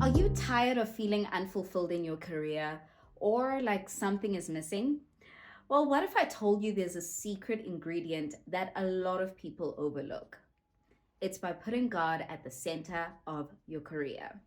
Are you tired of feeling unfulfilled in your career or like something is missing? Well, what if I told you there's a secret ingredient that a lot of people overlook? It's by putting God at the center of your career.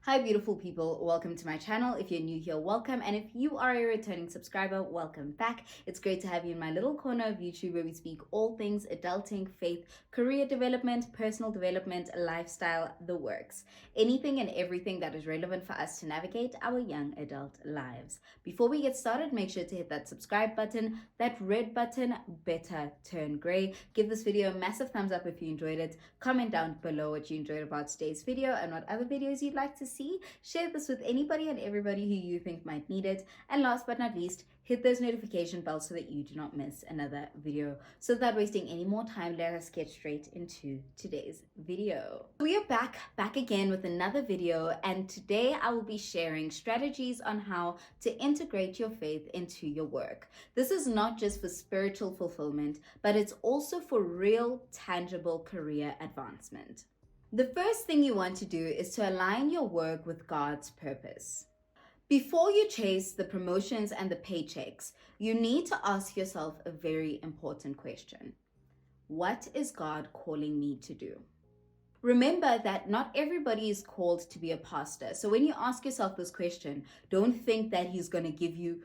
Hi, beautiful people. Welcome to my channel. If you're new here, welcome. And if you are a returning subscriber, welcome back. It's great to have you in my little corner of YouTube where we speak all things adulting, faith, career development, personal development, lifestyle, the works. Anything and everything that is relevant for us to navigate our young adult lives. Before we get started, make sure to hit that subscribe button, that red button, better turn gray. Give this video a massive thumbs up if you enjoyed it. Comment down below what you enjoyed about today's video and what other videos you'd like to see. Share this with anybody and everybody who you think might need it. And last but not least, hit those notification bells so that you do not miss another video. So without wasting any more time, let us get straight into today's video. We are back again with another video, and today I will be sharing strategies on how to integrate your faith into your work. This is not just for spiritual fulfillment, but it's also for real, tangible career advancement. The first thing you want to do is to align your work with God's purpose. Before you chase the promotions and the paychecks, you need to ask yourself a very important question. What is God calling me to do? Remember that not everybody is called to be a pastor. So when you ask yourself this question, don't think that he's going to give you,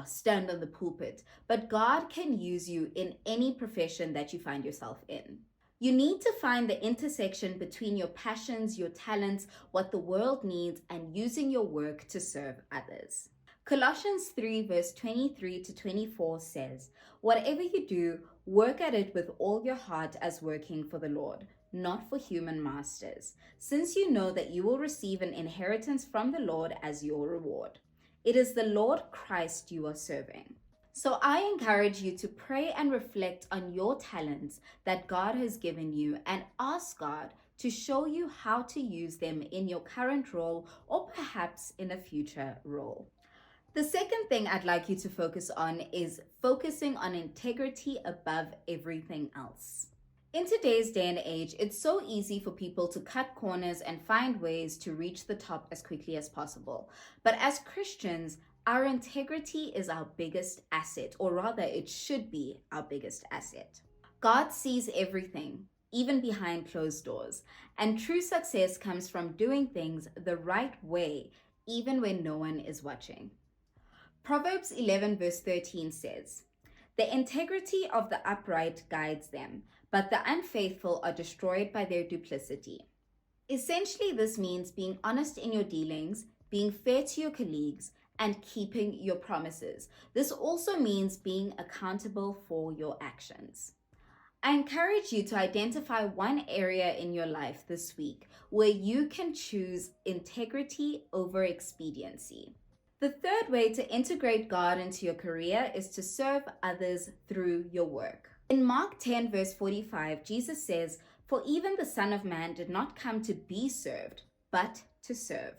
stand on the pulpit. But God can use you in any profession that you find yourself in. You need to find the intersection between your passions, your talents, what the world needs, and using your work to serve others. Colossians 3 verse 23 to 24 says, "Whatever you do, work at it with all your heart as working for the Lord, not for human masters, since you know that you will receive an inheritance from the Lord as your reward. It is the Lord Christ you are serving." So I encourage you to pray and reflect on your talents that God has given you and ask God to show you how to use them in your current role or perhaps in a future role. The second thing I'd like you to focus on is focusing on integrity above everything else. In today's day and age, it's so easy for people to cut corners and find ways to reach the top as quickly as possible. But as Christians, our integrity is our biggest asset, or rather, it should be our biggest asset. God sees everything, even behind closed doors, and true success comes from doing things the right way, even when no one is watching. Proverbs 11 verse 13 says, "The integrity of the upright guides them, but the unfaithful are destroyed by their duplicity." Essentially, this means being honest in your dealings, being fair to your colleagues, and keeping your promises. This also means being accountable for your actions. I encourage you to identify one area in your life this week where you can choose integrity over expediency. The third way to integrate God into your career is to serve others through your work. In Mark 10 verse 45, Jesus says, "For even the Son of Man did not come to be served, but to serve."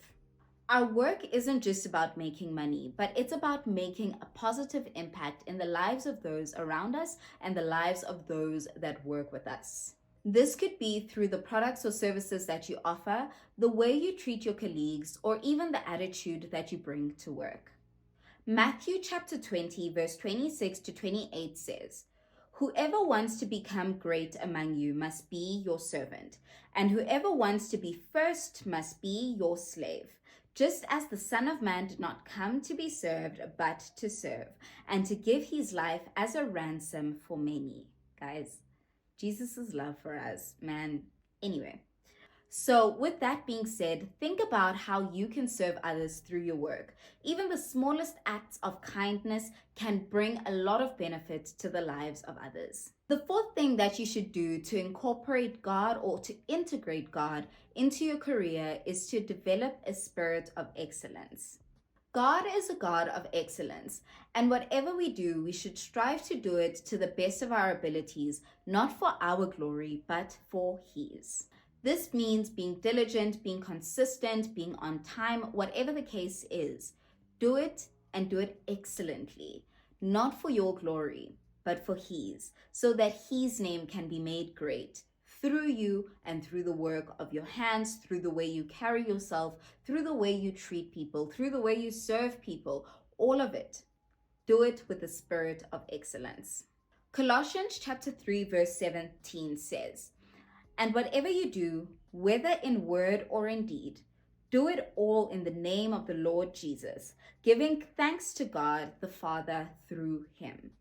Our work isn't just about making money, but it's about making a positive impact in the lives of those around us and the lives of those that work with us. This could be through the products or services that you offer, the way you treat your colleagues, or even the attitude that you bring to work. Matthew chapter 20, verse 26 to 28 says, "Whoever wants to become great among you must be your servant, and whoever wants to be first must be your slave. Just as the Son of Man did not come to be served, but to serve, and to give his life as a ransom for many." Guys, Jesus' love for us, man. Anyway, so with that being said, think about how you can serve others through your work. Even the smallest acts of kindness can bring a lot of benefit to the lives of others. The fourth thing that you should do to incorporate God or to integrate God into your career is to develop a spirit of excellence. God is a God of excellence, and whatever we do, we should strive to do it to the best of our abilities, not for our glory, but for His. This means being diligent, being consistent, being on time, whatever the case is. Do it and do it excellently, not for your glory, but for His, so that His name can be made great through you and through the work of your hands, through the way you carry yourself, through the way you treat people, through the way you serve people, all of it. Do it with the spirit of excellence. Colossians chapter 3 verse 17 says, "And whatever you do, whether in word or in deed, do it all in the name of the Lord Jesus, giving thanks to God the Father through him."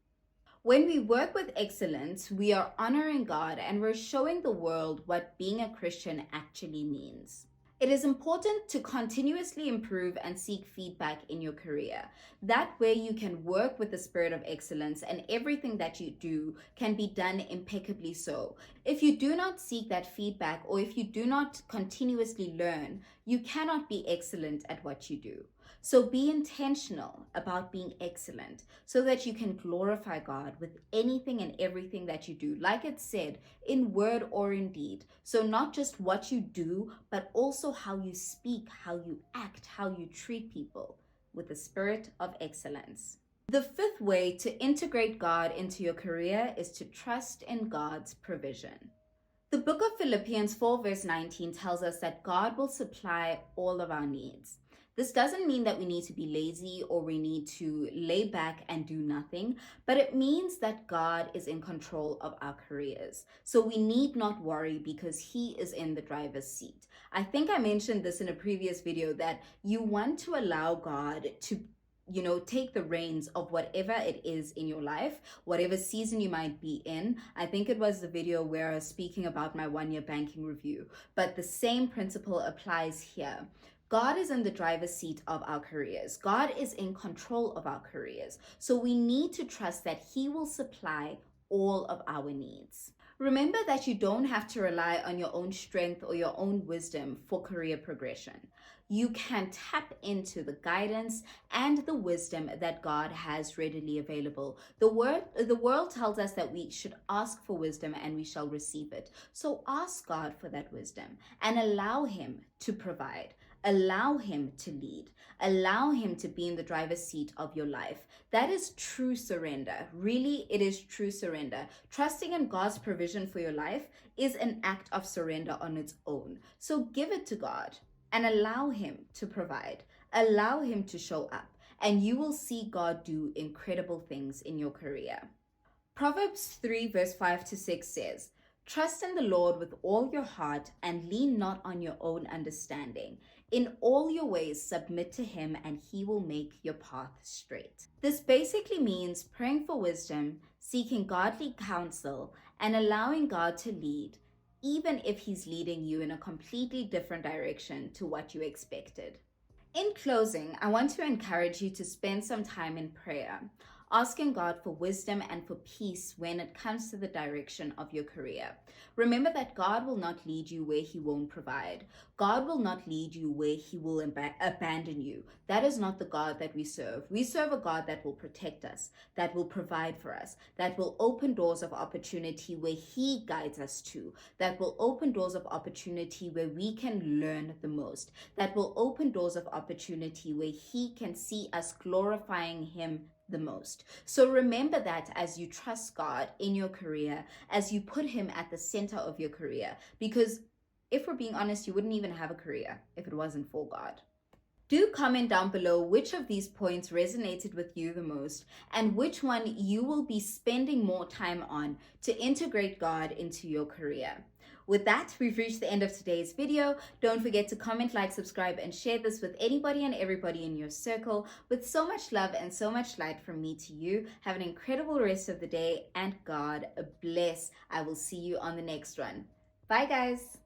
When we work with excellence, we are honoring God and we're showing the world what being a Christian actually means. It is important to continuously improve and seek feedback in your career. That way you can work with the spirit of excellence and everything that you do can be done impeccably so. If you do not seek that feedback or if you do not continuously learn, you cannot be excellent at what you do. So be intentional about being excellent so that you can glorify God with anything and everything that you do. Like it said, in word or in deed. So not just what you do, but also how you speak, how you act, how you treat people with the spirit of excellence. The fifth way to integrate God into your career is to trust in God's provision. The book of Philippians 4 verse 19 tells us that God will supply all of our needs. This doesn't mean that we need to be lazy or we need to lay back and do nothing, but it means that God is in control of our careers. So we need not worry because he is in the driver's seat. I think I mentioned this in a previous video that you want to allow God to take the reins of whatever it is in your life, whatever season you might be in. I think it was the video where I was speaking about my 1-year banking review, but the same principle applies here. God is in the driver's seat of our careers. God is in control of our careers. So we need to trust that he will supply all of our needs. Remember that you don't have to rely on your own strength or your own wisdom for career progression. You can tap into the guidance and the wisdom that God has readily available. The world tells us that we should ask for wisdom and we shall receive it. So ask God for that wisdom and allow him to provide. Allow him to lead. Allow him to be in the driver's seat of your life. That is true surrender. Really, it is true surrender. Trusting in God's provision for your life is an act of surrender on its own. So give it to God and allow him to provide. Allow him to show up, and you will see God do incredible things in your career. Proverbs 3 verse 5 to 6 says, "Trust in the Lord with all your heart and lean not on your own understanding. In all your ways submit to him and he will make your path straight." This basically means praying for wisdom, seeking godly counsel, and allowing God to lead, even if he's leading you in a completely different direction to what you expected. In closing, I want to encourage you to spend some time in prayer, asking God for wisdom and for peace when it comes to the direction of your career. Remember that God will not lead you where he won't provide. God will not lead you where he will abandon you. That is not the God that we serve. We serve a God that will protect us, that will provide for us, that will open doors of opportunity where he guides us to, that will open doors of opportunity where we can learn the most, that will open doors of opportunity where he can see us glorifying him the most. So remember that as you trust God in your career, as you put him at the center of your career, because if we're being honest, you wouldn't even have a career if it wasn't for God. Do comment down below which of these points resonated with you the most and which one you will be spending more time on to integrate God into your career. With that, we've reached the end of today's video. Don't forget to comment, like, subscribe, and share this with anybody and everybody in your circle. With so much love and so much light from me to you, have an incredible rest of the day and God bless. I will see you on the next one. Bye, guys.